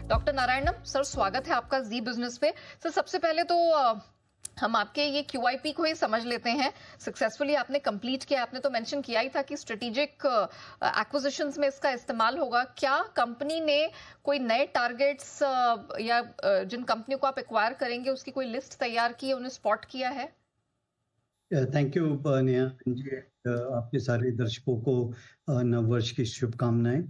Doctor Narayanan sir, स्वागत है आपका जी बिजनेस पे। सर, सबसे पहले तो हम आपके ये QIP को ही समझ लेते हैं। सक्सेसफुली आपने कंप्लीट किया। आपने तो मेंशन किया ही था कि स्ट्रेटेजिक एक्विजिशंस में इसका इस्तेमाल होगा। क्या कंपनी ने कोई नए टारगेट्स या जिन कंपनियों को आप एक्वायर करेंगे उसकी कोई लिस्ट तैयार की है, उन्हें स्पॉट किया है? Thank you Neha ji. आपके सारे दर्शकों को नववर्ष की शुभकामनाएं।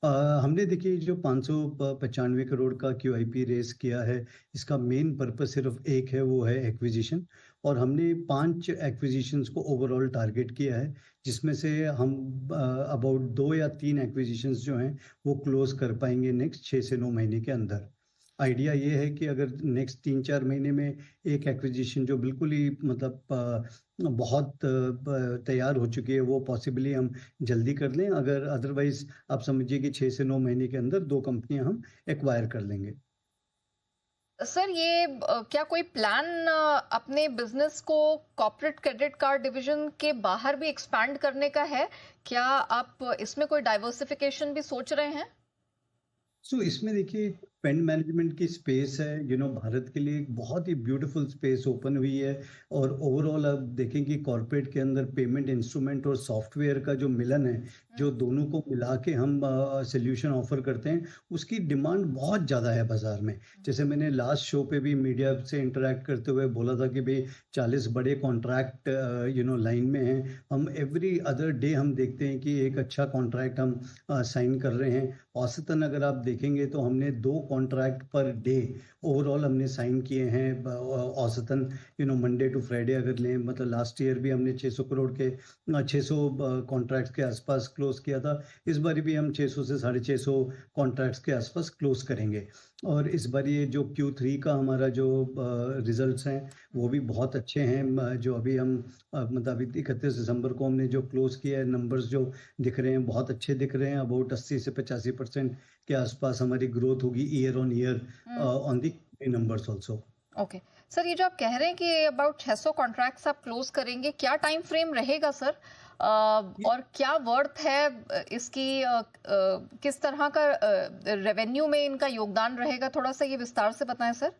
हमने देखिए जो 595 करोड़ का QIP रेस किया है, इसका मेन पर्पस सिर्फ एक है, वो है एक्विजिशन। और हमने 5 एक्विजिशंस को ओवरऑल टारगेट किया है, जिसमें से हम अबाउट 2 या 3 एक्विजिशंस जो हैं वो क्लोज कर पाएंगे नेक्स्ट 6 से 9 महीने के अंदर। आइडिया ये है कि अगर नेक्स्ट 3-4 महीने में एक एक्विजिशन जो बिल्कुल ही मतलब बहुत तैयार हो चुकी है, वो पॉसिबली हम जल्दी कर लें। अगर अदरवाइज आप समझिए कि 6 से 9 महीने के अंदर 2 कंपनियां हम एक्वायर कर लेंगे। सर, ये क्या कोई प्लान अपने बिजनेस को कॉर्पोरेट क्रेडिट कार्ड डिवीजन के बाहर भी एक्सपैंड करने का है? क्या आप इसमें कोई डाइवर्सिफिकेशन भी सोच रहे हैं? इसमें देखिए पेन मैनेजमेंट की स्पेस है, भारत के लिए एक बहुत ही ब्यूटीफुल स्पेस ओपन हुई है। और ओवरऑल आप देखें कि कॉर्पोरेट के अंदर पेमेंट इंस्ट्रूमेंट और सॉफ्टवेयर का जो मिलन है, जो दोनों को मिला के हम सोल्यूशन ऑफर करते हैं, उसकी डिमांड बहुत ज़्यादा है बाजार में। जैसे मैंने लास्ट शो पे भी मीडिया से इंटरेक्ट करते हुए बोला था कि भाई 40 बड़े कॉन्ट्रैक्ट लाइन में हैं। हम एवरी अदर डे हम देखते हैं कि एक अच्छा कॉन्ट्रैक्ट हम साइन कर रहे हैं। औसतन अगर आप देखेंगे तो हमने 2 कॉन्ट्रैक्ट पर डे ओवरऑल हमने साइन किए हैं। औसतन मंडे टू फ्राइडे अगर लें, मतलब लास्ट ईयर भी हमने 600 करोड़ के 600 कॉन्ट्रैक्ट्स के आसपास क्लोज किया था। इस बार भी हम 600 से 650 कॉन्ट्रैक्ट्स के आसपास क्लोज करेंगे। और इस बार ये जो Q3 का हमारा जो रिजल्ट्स हैं वो भी बहुत अच्छे हैं। जो अभी हम मतलब अभी 31 दिसंबर को हमने जो क्लोज किया है, नंबर्स जो दिख रहे हैं बहुत अच्छे दिख रहे हैं। अबाउट 80 से 85% के आसपास हमारी ग्रोथ होगी year on year on the numbers also. Okay sir, ये जो आप कह रहे हैं कि अबाउट 600 कॉन्ट्रैक्ट्स आप क्लोज करेंगे, क्या टाइम फ्रेम रहेगा सर? और क्या वर्थ है इसकी? किस तरह का रेवेन्यू में इनका योगदान रहेगा? थोड़ा सा ये विस्तार से बताएं सर।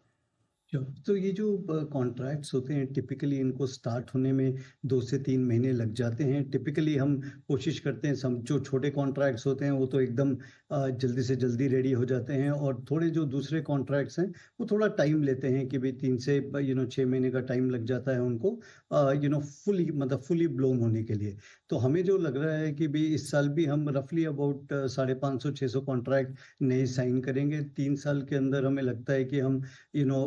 तो ये जो कॉन्ट्रैक्ट्स होते हैं, टिपिकली इनको स्टार्ट होने में 2 से 3 महीने लग जाते हैं। टिपिकली हम कोशिश करते हैं, जो छोटे कॉन्ट्रैक्ट्स होते हैं वो तो एकदम जल्दी से जल्दी रेडी हो जाते हैं। और थोड़े जो दूसरे कॉन्ट्रैक्ट्स हैं वो थोड़ा टाइम लेते हैं कि भाई 3 से 6 महीने का टाइम लग जाता है उनको फुली ब्लोन होने के लिए। तो हमें जो लग रहा है कि भाई इस साल भी हम रफली अबाउट 550-600 कॉन्ट्रैक्ट नए साइन करेंगे। 3 साल के अंदर हमें लगता है कि हम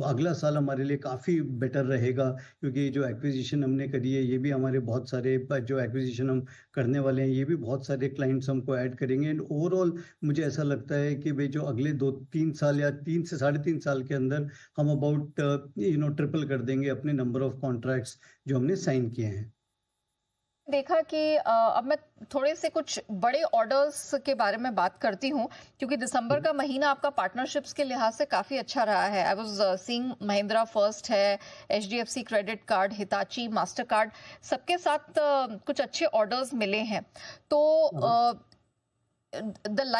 अगला साल हमारे लिए काफ़ी बेटर रहेगा, क्योंकि जो एक्विजिशन हमने करी है, ये भी हमारे बहुत सारे जो एक्विजिशन हम करने वाले हैं, ये भी बहुत सारे क्लाइंट्स हमको ऐड करेंगे। एंड ओवरऑल मुझे ऐसा लगता है कि भाई जो अगले 2-3 साल या 3 से 3.5 साल के अंदर हम अबाउट ट्रिपल कर देंगे अपने नंबर ऑफ कॉन्ट्रैक्ट्स जो हमने साइन किए हैं। देखा कि अब मैं थोड़े से कुछ बड़े ऑर्डर्स के बारे में बात करती हूँ, क्योंकि दिसंबर का महीना आपका पार्टनरशिप्स के लिहाज से काफी अच्छा रहा है। I was seeing Mahindra first है, HDFC credit card, Hitachi, master card, सबके साथ कुछ अच्छे ऑर्डर्स मिले हैं। तो with the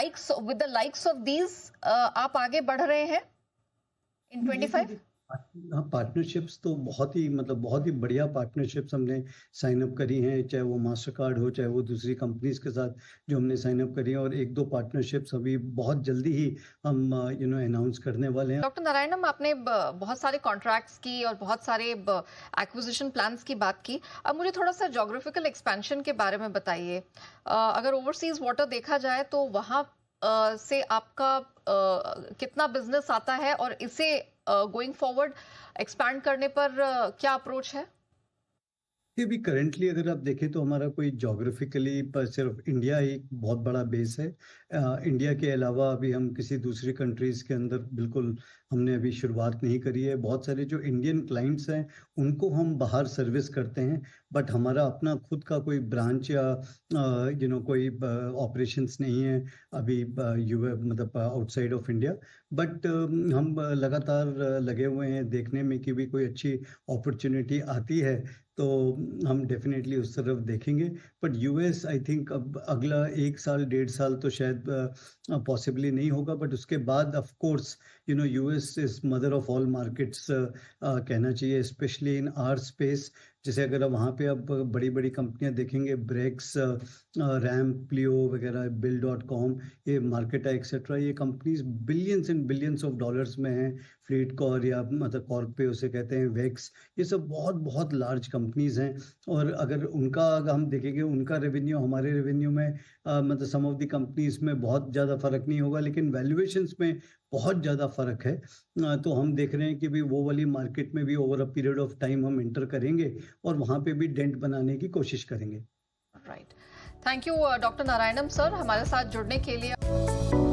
likes of these आप आगे बढ़ रहे हैं इन ये तो 25? हाँ, पार्टनरशिप्स तो बहुत ही बढ़िया पार्टनरशिप्स हमने साइन अप करी हैं, चाहे वो मास्टर कार्ड हो, चाहे वो दूसरी कंपनीज के साथ जो हमने साइन अप करी है। और 1-2 पार्टनरशिप्स अभी बहुत जल्दी ही हम अनाउंस करने वाले हैं। डॉक्टर नारायणन, आपने बहुत सारे कॉन्ट्रैक्ट्स की और बहुत सारे एक्विजिशन प्लान्स की बात की। अब मुझे थोड़ा सा ज्योग्राफिकल एक्सपेंशन के बारे में बताइए। अगर ओवरसीज वाटर देखा जाए तो वहाँ से आपका कितना बिजनेस आता है, और इसे गोइंग फॉरवर्ड एक्सपैंड करने पर क्या अप्रोच है? ये भी करेंटली अगर आप देखें तो हमारा कोई ज्योग्राफिकली पर सिर्फ इंडिया ही एक बहुत बड़ा बेस है। इंडिया के अलावा अभी हम किसी दूसरी कंट्रीज के अंदर बिल्कुल हमने अभी शुरुआत नहीं करी है। बहुत सारे जो इंडियन क्लाइंट्स हैं, उनको हम बाहर सर्विस करते हैं, बट हमारा अपना खुद का कोई ब्रांच या कोई ऑपरेशंस नहीं है अभी मतलब आउटसाइड ऑफ इंडिया। बट हम लगातार लगे हुए हैं देखने में कि भी कोई अच्छी अपॉर्चुनिटी आती है तो हम डेफिनेटली उस तरफ देखेंगे। बट यूएस आई थिंक अब अगला 1 साल 1.5 साल तो शायद पॉसिबली नहीं होगा, बट उसके बाद of course US is mother of all markets कहना चाहिए, स्पेशली इन आवर स्पेस। जैसे अगर आप वहाँ पे अब बड़ी बड़ी कंपनियां देखेंगे, ब्रेक्स, रैम, प्लियो वगैरह, बिल.com, ये मार्केटा एक्सेट्रा, ये companies billions and billions of dollars में हैं। फ्लीट कॉर या मतलब कॉर्प पे उसे कहते हैं, वेक्स, ये सब बहुत बहुत लार्ज कंपनीज हैं। और अगर हम देखेंगे उनका रेवेन्यू हमारे रेवेन्यू में मतलब सम ऑफ द कंपनीज में बहुत ज़्यादा फर्क नहीं होगा, लेकिन वैल्यूएशंस में बहुत ज़्यादा फर्क है। तो हम देख रहे हैं कि भी वो वाली मार्केट में भी over a period of time हम एंटर करेंगे और वहाँ पे भी डेंट बनाने की कोशिश करेंगे। Right, thank you doctor Narayanan sir हमारे साथ जुड़ने के लिए।